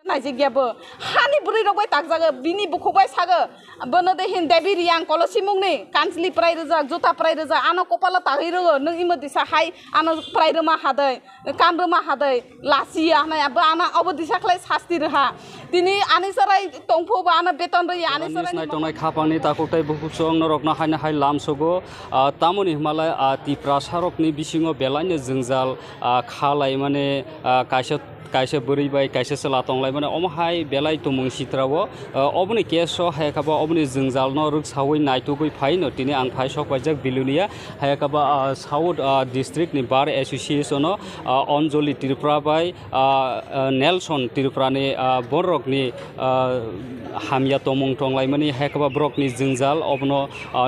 नायजिगियाबो हानि बुरै रगबाय ताकजागो बिनि बुखबाय सागो बोनो दे हिन देबिरि आं कलसि मुंनि कान्सलि प्राय रोजा जुता प्राय रोजा आनो कपाला तागै रोगो नों इमदिसा हाय आनो प्राय रोमा हादै कान रोमा हादै लासिया नायाबो आना अबो दिसाखलाय सास्ति रहा दिनि आनि सराय तंफोबा आनो बेतन रहि आनि सराय नाय तंनाय खापानि ताकुटाय बुकुसं नरकना हायना हाय लामसगो तामुनि हिमालय तिप्रा सारकनि बिसिङाव बेलायनो जोंजाल खालाय माने कायसे बोरैबाय कायसे सलातंलाय माने अमहाय बेलाय तुमुं सित्रावो अबनि केसो हायकाबा अबनि जोंजाल न रुकसावै नायतुगै फायनो तिनि आं फाय सकबायजक बिलुनिया हायकाबा साउथ डिस्ट्रिक्ट नि बार एसोसिएशन अनजलि त्रिपुरा बाय नेलसन त्रिपुरानि बरकनि हामिया तमुं तंलाय माने हायकाबा ब्रकनि जोंजाल अबनो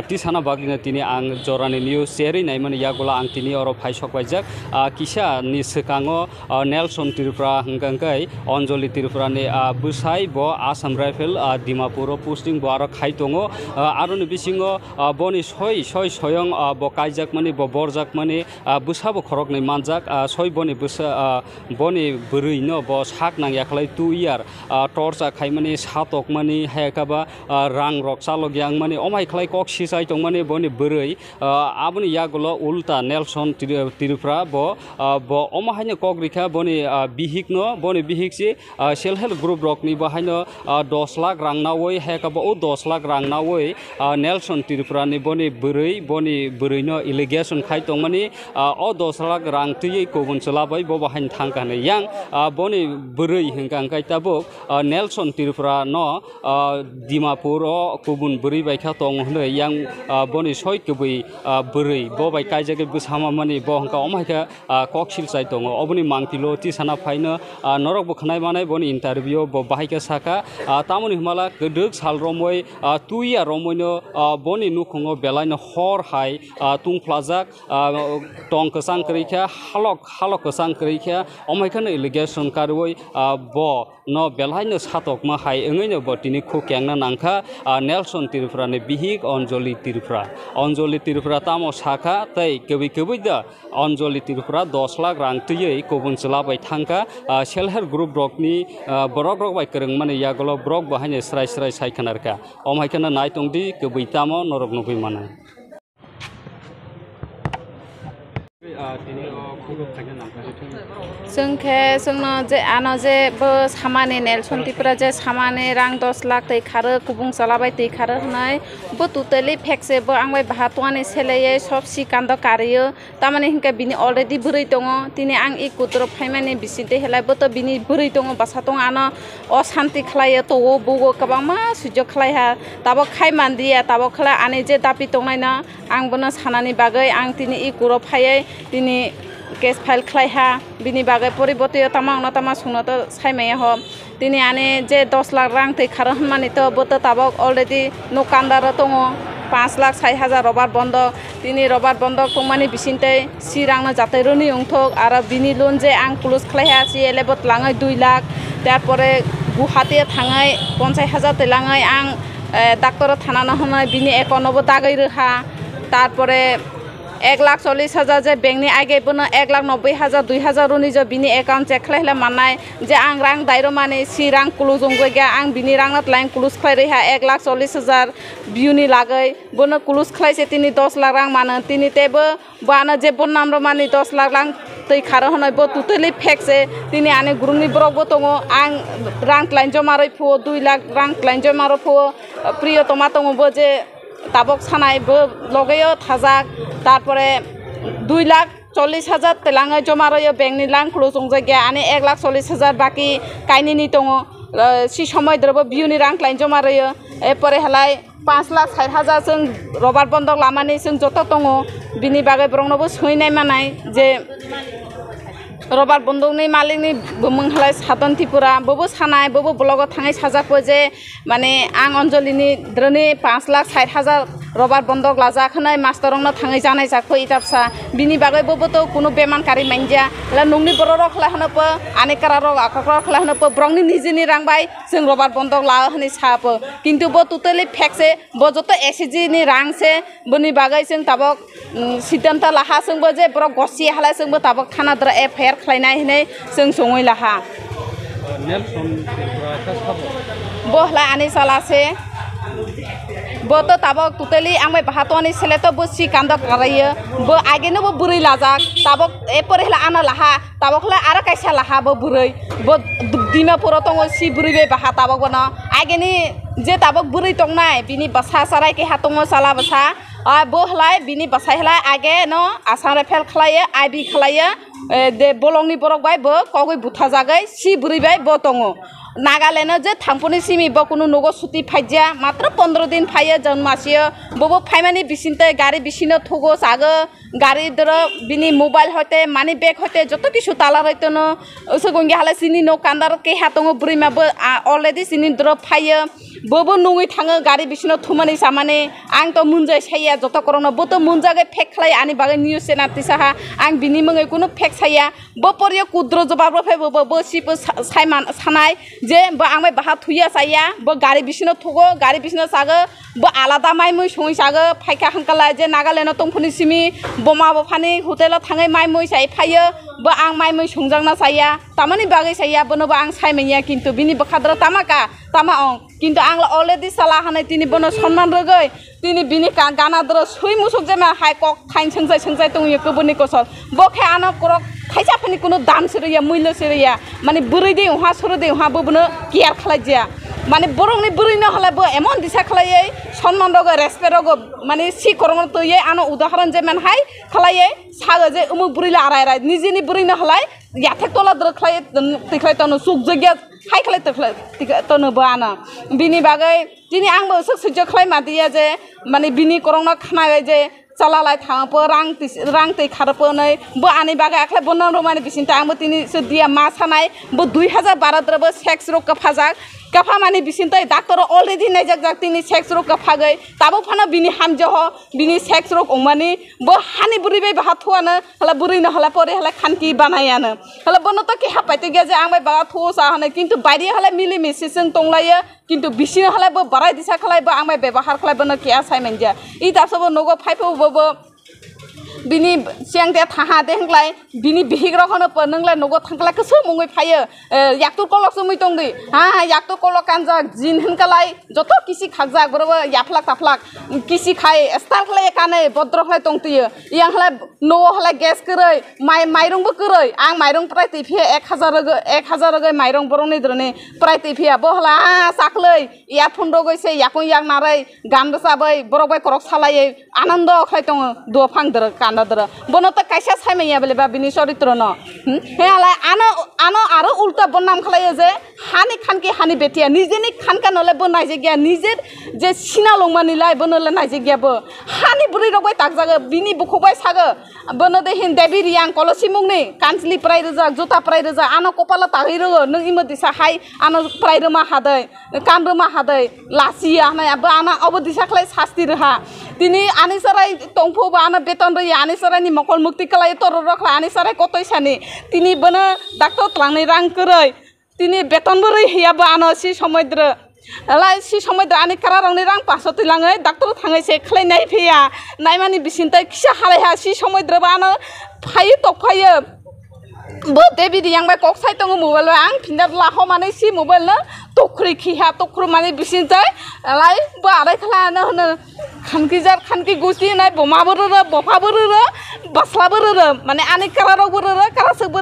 तिसाना बागिनो तिनि आं जरानि न्यूज सेरि नाय माने यागुला आं तिनि अर फाय सकबायजक किसा नि सकाङो नेलसन त्रिपुरा हंगंगै अनजलि त्रिपुरानि बुसाई ब आसाम राइफल डिमापुर पोस्टिंग ब आरो खायतङो आरो बिसिङो बनि सय सयं ब कायजाक माने ब बरजाक माने बुसाबो खरकनि मानजाक सय बनि बुसा बनि बरैनो ब साक नांयाखलाय 2 इयार टर्च खाय माने सातक माने हायकाबा रां रक चालग्यां माने अमायखलाय कक सिसाय दं माने बनि बोरै आबनि यागुलो उल्टा नेलसन त्रिपुरा ब अमाहायनो कग्रिखा बनि बिहिकनो बनि बिहिकसि सेल्फ हेल्प ग्रुप रकनि बाहायनो 10 लाख रां नावै हायकाबा 10 लाख रां नावै नेलसन त्रिपुरानि बनि बोरैनो इलिगेशन खाय दं माने 10 लाख रां तयै गुबुन चलाबाय ब बाहायनो थांगानो यां बनि बोरै हंगांगाय ताबो नेलसन त्रिपुरा न डिमापुर गुबुन बोरै बायखा दं होनो यां बनि सय गुबै बोरै ब बाय कायजागे बुसामा माने ब हंका अमायखा ककसिल साइ दं अबनि मांतिलो तिसाना फायनो नरक बखनाय माने बनि इंटरव्यू ब बाहायका साका तामुनि हिमाला गदुक साल रमय 2 इयार रमयनो बनि नुखङो बेलायनो हर हाय तुंफ्लाजाक टंकसां करिखा हालक कसां करिखा अमायखानो इलिगेशन कारवै ब न बेलायनो सातक मा हाय ओङैनो बतिनि खुकेंना नांखा नेलसन त्रिपुरानि बिहिक अनजलि त्रिपुरा तामो साखा तै कबै दा अनजलि त्रिपुरा 10 लाख रां तयै गुबुन चलाबाय थांका सेल्फ हेल्प ग्रुप ब्रकनि ब्रक बाय करं माने यागलो ब्रक बाहायनो स्राय सायखनारका अमायखानो नायतंदि कबै तामो नरक नुबै माने जोंनो जे आनो जे बो सामाने नेलसन त्रिपुरा जे सामाने रां 10 लाख तै खारो कुबुं चलाबाय तै खारो हनाय बो टोटली फेक्से बो आंबाय भातवानि सेलेयै सब सिकान्द कारियो तामाने हिंका बिनि अलरेडी बुरै दङ तिनि आं इ कुद्र फायमाने बिसिते हेलाय बो तो बिनि बुरै दङ बासा दङ आनो अशान्ति खलायो तो बोगो गोबां मा सुजो खलायहा ताबो खाय मानदिया ताबो खला आने जे दापि दंनायना आं बोनो सानानि बागै आं तिनि इ कुरो फायै तिनि केस फाइल खलायहा बिनि बागै परिबर्ते तामा सुनो तो सायमाया ह तिनि आने जे 10 लाख रां तै खारो हनमानि तो बोतो ताबो अलरेडी नकान्दार दङ 5 लाख 60,000 रबार बन्द तिनि रबार बन्द तंमानि बिसिनते सिरांनो जाते रोनि अंथक आरो बिनि लोन जे आं क्लोज खलायहा सि एलेबत लाङै 2 लाख तारपरे गुवाहाटी थाङै 50,000 तै लाङै आं डाक्टर थानाना हनाय बिनि एकाउन्टबो दागै रोहा तारपरे 1,40,000 जे बेंकनि आगे बनो 1,90,000 2,000 रुनि जो बिनि एकाउन्ट चेक खलायला माननाय जे आं रां दाइरो माने सि रां क्लोज गया आं बिनि रां नात लाइन क्लोज खलाय रहा 1,40,000 बिउनि लागै बनो क्लोज खलायसे तिनि 10 लाख रां मानो तिनि तेबो बानो जे बन नामरो माने 10 लाख रां तै खारो हनाय बो टोटली फेक्से तिनि आने गुरुंनि ब्रकबो दङ आं रां क्लाइन जमारै फो 2 लाख रां क्लाइन जमारो फो प्रियतमा दङबो जे ताबक सानायबो लगैयो थाजाक तारपरे 2,40,000 तेलाङै जमारयो बेंकनि लां क्लोज जायगा आने 1,40,000 बाकी कायनिनि दङ सि समय द्रबो बिउनि रां क्लाइन जमारयो एपरे हलाय 5,60,000 जों रबार बन्दक लामानि जों जत दङ बिनि बागै ब्रंनोबो सैनाय मानाय जे रबार बन्दकनि मालिकनि बुमंहलाय साधन त्रिपुरा बबो सानाय बबो ब्लग थाङै साजाखो जे माने आं अनजलिनि द्रनि 5,60,000 रबार बन्दक लाजाखनाय मास्टरनो थाङै जानाय जाखो इताबसा बिनि बागै बबो तो कुनु बेमानकारि मानजिया ला नंनि बर' रखला हनपो आनेकारा रग आखरा रखला हनपो ब्रंनि निजिनि रांबाय जों रबार बन्दक ला हनि सापो किन्तु बो टोटली फेक्से बो जत एसजी नि रां से बनि बागै जों ताबक सिद्धांत लाहा जोंबो जे ब्र गसि हाला जोंबो ताबक थाना द्र एफआईआर खलायनाय हनै जों सङै लाहा नेलसन त्रिपुरा साबो बोहला आनी सालासे बो तो ताबक टोटली आंबाय बाहातोनि सेले तो बो सि कांदा करायो बो आगेनो बो बुरै लाजाक ताबक एपर हेला आना लाहा ताबकला आरो कायसा लाहा बो बुरै बो दिमापुर तंगो सि बुरैबे बाहा ताबक बना आगेनि जे ताबक बुरै तंनाय बिनि बसा साराय के हातंगो साला बसा बो हलाय बिनि बसाय हलाय आगे न आसाम राइफल खलायो आईबी खलायो दे बलंनि बरक बाय बो कगै बुथा जागै सि बुरैबाय बो तंगो नागालैंड जे थांपुनि सिमी बो कुनु नगो सुति फाइजा मात्र 15 दिन फायो जन्मासियो बो फाइमानि बिसिनते गाड़ी बिसिनो थगो सागो गाड़ी दर बिनि मोबाइल होते मानी बैग होते जतो किछु ताला रइतनो ओसो गंगे हाले सिनि नो कान्दार के हातंगो बुरैमाबो अलरेडी सिनि दर फायो बोबो नङै थाङो गाड़ी बिसिनो थुमानि सामाने आं तो मुनजाय साया जतो करनो बो तो मुनजागे फेक खलाय आनि बागै न्यूज चेनेल तिसाहा आं बिनि मङै कुनु फेक साया बो परियो कुद्र जबाब फेबो बो सिबो सायमान सानाय जे बो आंबाय बाहा थुया साया बो गाड़ी बिसिनो थगो गाड़ी बिसिनो सागो बो आलादा माइ मै सङै सागो फायखा हांकाला जे नागालेंड तंफुनि सिमी बमा बफानि हटेल थाङै माइ मै साय फायो बो आं माइ मै संजांना साया तामानि बागै साया बोनोबो आं सायमैया किन्तु बिनि बखाद्र तामाका तामा अं किन्तु आं अलरेडी साला हानै तिनि बोनो सन्मान रगै तिनि बिनि गाना दर सुइ मुसुक जेमा हाय कक थाइन सोंजाय तंयो कबोनि कसर बखे आनो करक खायसाफोरनि कुनु दाम सिरिया मूल्य सिरिया माने बुरै दे उहा सुर दे उहा बोनो केयार खालायजिया माने बरंनि बुरैनो हलाबो एमन दिसा खलायै सन्मान रगै रेसपेक्ट रगै माने सि करंनो तयै आनो उदाहरण जे मन हाय खलायै सागो जे उमु बुरैला आराय निजेनि बुरैनो हलाय याथे तला दर खलाय तिखलाय तनो सुक जग्या हाय खलाय तिखलाय तनो बाना बिनि बागै दिनि आंबो सज्ज खलाय मादिया जे माने बिनि करंनो खानाय जे चलालाय थाङो रां तै खारपनै बो आनि बागै आखलाय बनन माने बिसिनता आंबो तिनि सदिया मा सानाय बो 2012 द्रबो सेक्स रो कफाजाक कफा माने बिसिनता डाक्टर अलरेडी नायजाक जाक्तिनि सेक्स रो कफागै ताबो फाना बिनि हामजह बिनि सेक्स रो अंमानि बो हानि बुरैबाय बाहाथुआनो हला बुरैनो हला परे हला खानकि बानायानो हला बनो त के हापाइते गे जे आंबाय बागा थोसा हने किन्तु बायदि हला मिलि मेसेजन तंलायो किन्तु बिसिनो हला बो बाराय दिसा खलाय बो आंबाय व्यवहार खलाय बनो के आसायमेनजा इ दासबो नगो फाइफो बो बिनि सियां दे थाहा दे हंलाय बिनि बिहिग्र खनो प नंलाय नगो थांखला कसो मुङै फायो याक्तु कलक समै तंदि हा याक्तु कलक कानजा जिन हनकालाय जतो किसि खागजा बरबो याफलाक ताफलाक किसि खाय स्टार खलाय काने बद्र खलाय तंतियो यां हलाय नो हलाय गैस करै माइरंबो करै आं माइरं प्राय तैफिया 1000 गै माइरं बरंनि द्रने प्राय तैफिया बहला साखलै या फुंडो गैसे याकं याक नारै गान रसाबै बरबाय करक सालायै आनंद खलाय तंग दो फांदर कानदर बनो त कैसा सायमैया बेलेबा बिनि चरित्र न हे हलाय आनो आरो उल्टा बननाम खलायो जे हानि खानके हानि बेटिया निजेनि खानका नले बो नायजे गया निजे जे सिना लंमानिलाय बनले नायजे गयाबो हानि बुरै रगबाय ताकजागो बिनि बुखबाय सागो बनो दे हिन देबि रियां कलसि मुंनि कानसलि प्राय रजा जुता प्राय रजा आनो कपाला तागै रगो नों इमो दिसा हाय आनो प्राय रमा हादै कान रमा हादै लासिया हनायाबो आना अब दिसा खलाय शास्ति रहा तिनि आनि सराय तंफो बा आनो बेतन रय आनि सरायनि मकल मुक्ति कलाय तर रखला आनि सराय कतय सानि तिनि बनो डाक्टर तलांनि रां करै तिनि बेतन बरै हियाबो आनो सि समुद्र ला सि समुद्र आनि कारा रंनि रां 500 तिलाङै डाक्टर थाङै से खलाय नाय फैया नायमानि बिसिनतै खिसा हालायहा सि समुद्र बा आनो फायो तकफायो बो देबि दियांबाय कक साइ तंगो मोबाइल आं फिनदार लाखो माने सि मोबाइल न तख्रि खिहा तख्रु माने बिसिनतै लाई बो आराय खलानो होनो खानकिजार खानकि गुसि नाय बमाबो बफाबो बस्लाबो माने आनि कारारावबो कारासबो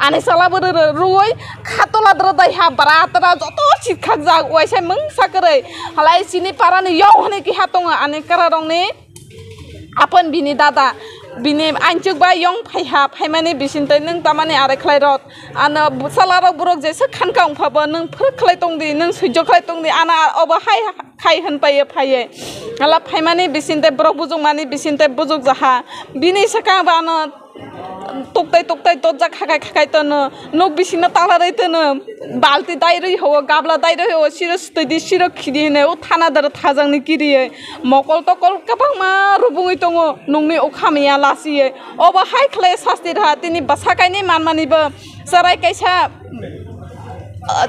आनि सालाबो रुय खातला द्र दायहा बारातरा जतो सिखाक जा वाइसाय मंसा करे हलाय सिनि पारानि यौ हने कि हातंग आनि कारारंनि आपन बिनि दादा बिनि आइनचुक बा यं फायहा फायमानि बिसिनतै नों तामानि आराय खलाय रत आनो सालाराव बुरक जेसे खानका उफाबो नों फोर खलाय तंदि नों सैज खलाय तंदि आना अब हाय खाय होनपायो फाये हाला फायमानि बिसिनतै ब्रक बुजुग मानि बिसिनतै बुजुग जाहा बिनि सका बानो तक्ताय दज्जा खाखाय तनो नक बिसिना तालारै तनो बाल्टी दाइरै हो गाबला दाइरै हो सिरो स्तैदि सिरो खिदिने उ थाना दर थाजांनि किरियै मकल तकल कबां मा रुबुङै दङ नंनि अखामिया लासियै अब हाय खलाय सास्ति रहा तिनि बसाकायनि मानमानिबो सराय कैसा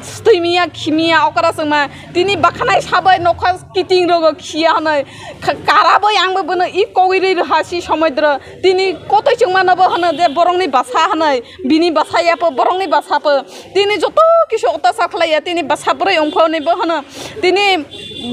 stuymiya khimiya okara sangma tini bakhanai sabai nokha kiting rogo khia hanai karabai angbo bono I kogiri hasi samudra tini kotoi chungmana bo hana je borongni basa hanai bini basaya po borongni basa po tini joto kisu otasa khlaya tini basa pore ongphoni bo hana tini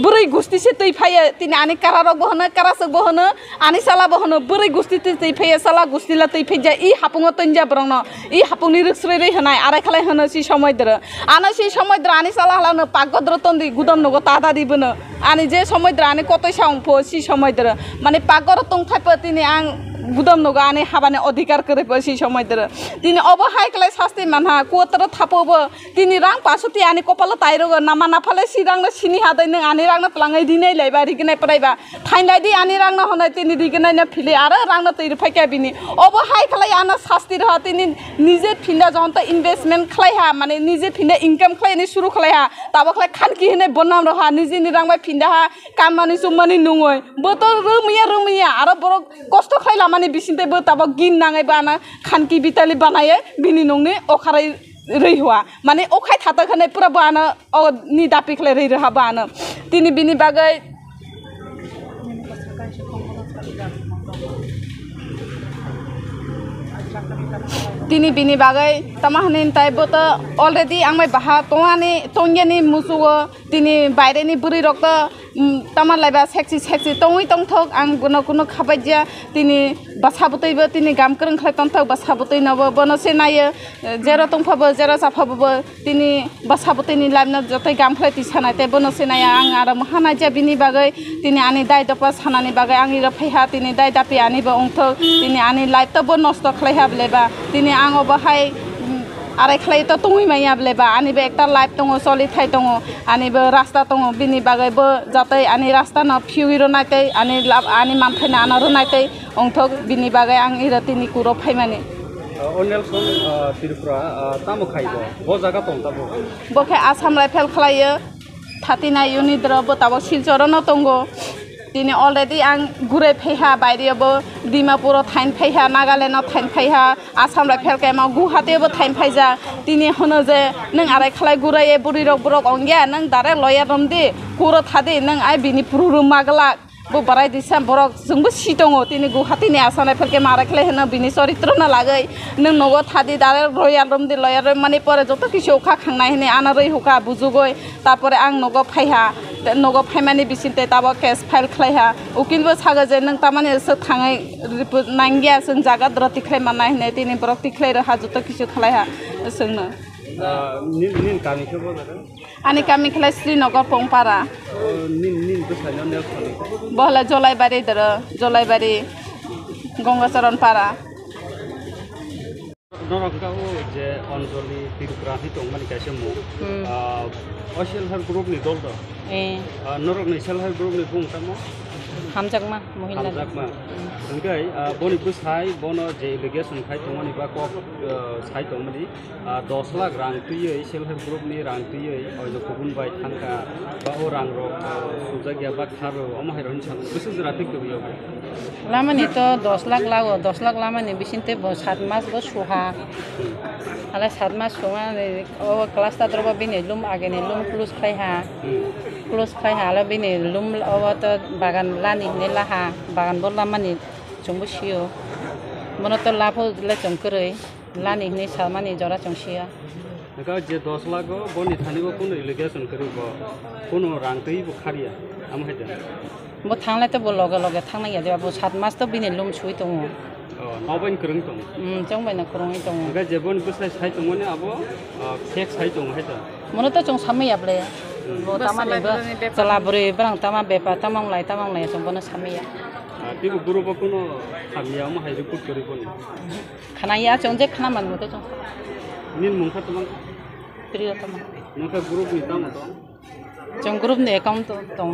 burai gusti se tei phaya tini ani kararok bo hana karasok bo hana ani sala bo hana burai gusti tei phaya sala gusti la tei phaja I hapungo tonja borongno I hapungni ruksrei rei hanai arai khlai hana si samudra ana si samudra ani sala halano pagodro tondi gudam nogo tada dibono ani je samudra ani kotoi saungpho si samudra mane pagor tong thaipa tini ang gudam nogo ani habane adhikar kore si samudra tini obahai klai sasti manha kuotro thapobo tini rang pasoti ani kopalo tairogo nama nafale si rang na sini hadai nang ani rang na plangai dinai laiba rignai praiba thainai di ani rang na honai tini rignai na phile ara rang na tei phaikai bini obahai klai ana sasti ra tini nije phinda jonta investment khlai ha mane nije phinda income khlai ni suru khlai ha tabo khlai khanki hene bonam ra nije ni rang bai phinda ha kamani sumani nungoi boto rumiya ara borok kosto khlai lamani bisinte bo tabo gin nangai bana khanki bitali banaye bini nongni okharai rei hua mane okhai thata khane pura bana o ni dapi khlai rei raha bana tini bini bagai tini bini bagai tamahanin tai boto already angmai baha tongani musugo tini baire ni buri rokta taman laiba seksi tongi tongthok ang kuno khabaija tini basabotoi bo tini gamkrang khlai tongthok basabotoi nabo bono senaya jero tongphabo jero saphabo tini basabotoi ni laimna jotai gam khlai tisanai te bono senaya ang ara mahana ja bini bagai tini ani dai dopa sanani bagai angi ra phaiha tini dai dapi ani bo ongthok tini ani life to bo nosto khlai hableba tini ang obahai arai khlai to tungui maya bleba ani be ekta life tongo soli thai tongo ani be rasta tongo bini bagai bo jatai ani rasta na phiuiro naitei ani manthai na ana ro naitei ongthok bini bagai ang ira tini kuro phaimani Nelson Tripura tamo khaibo bo jaga tong tabo bo khe Assam Rifle khlaio 39 unit ro bo tabo Silchor no tongo tini already ang gurai phaiha baire bo Dimapur thain phaiha Nagaland thain phaiha Assam Rifle ke ma Guwahati bo thain phaija tini hono je nang arai khlai gurai e buri rok borok ongya nang dare lawyer romdi kuro thadi nang ai bini puru magla bo barai disam borok jungbo sitongo tini Guwahati ni Assam Rifle ke marai khlai hena bini soritro na lagai nang nogo thadi dare lawyer romdi lawyer mani pore joto kisu kha khangnai hene ana rei huka bujugoi tapore ang nogo phaiha nogo phaimani bisinte tabo case file khlaiha ukil bo saga je nang tamani se thangai nangya sung jaga droti khlai manai hne tini borok tikhlai ra hajuto kisu khlaiha sungna nin kami ke bo jaga ani kami khlai Srinagar Pongpara nin to saino ne khali bohla Jolaibari Gangacharan Para Norongkau je Anjali Tripura hi tongmani kaise mu self help group ni dol do norok ni self help group ni bung tamo hamjakma mohila hamjakma engkai boni busai bono je irrigation khai tongmani ba ko sai tongmani 10 lakh rang tuyei self help group ni rang tuyei ojo kubun bai thangka ba o rang ro sujagya ba kharo amhai ron chang bisu jara tik to yo lamani to 10 lakh lago 10 lakh lamani bisinte bo 7 mas bo suha ala 7 mas suha o class ta droba bine lum agene lum plus khai la bine lum o to bagan lani ne laha bagan bo lamani chungbo sio mono to lapho le chongkrei lani ne salmani jora chongsia naka je 10 lakh go boni thani bo kuno irrigation karibo kuno rang tei bo kharia amhai den bo thanglai to bo loge thangna ya bo 7 mas to bine lum sui tongo nobain krung tong chongbai na krungai tongo naka je boni busai sai tongone abo fake sai tong hai ta mono to chong samai able bo tamani ba chala bure brang tama bepa tamang lai chong bono samai tibu guru bo kuno khamia ma hai report kari boni khana ya chong je khana man mo to chong nin mungkha tamang priya tama naka group ni tamo to chong group ne account tong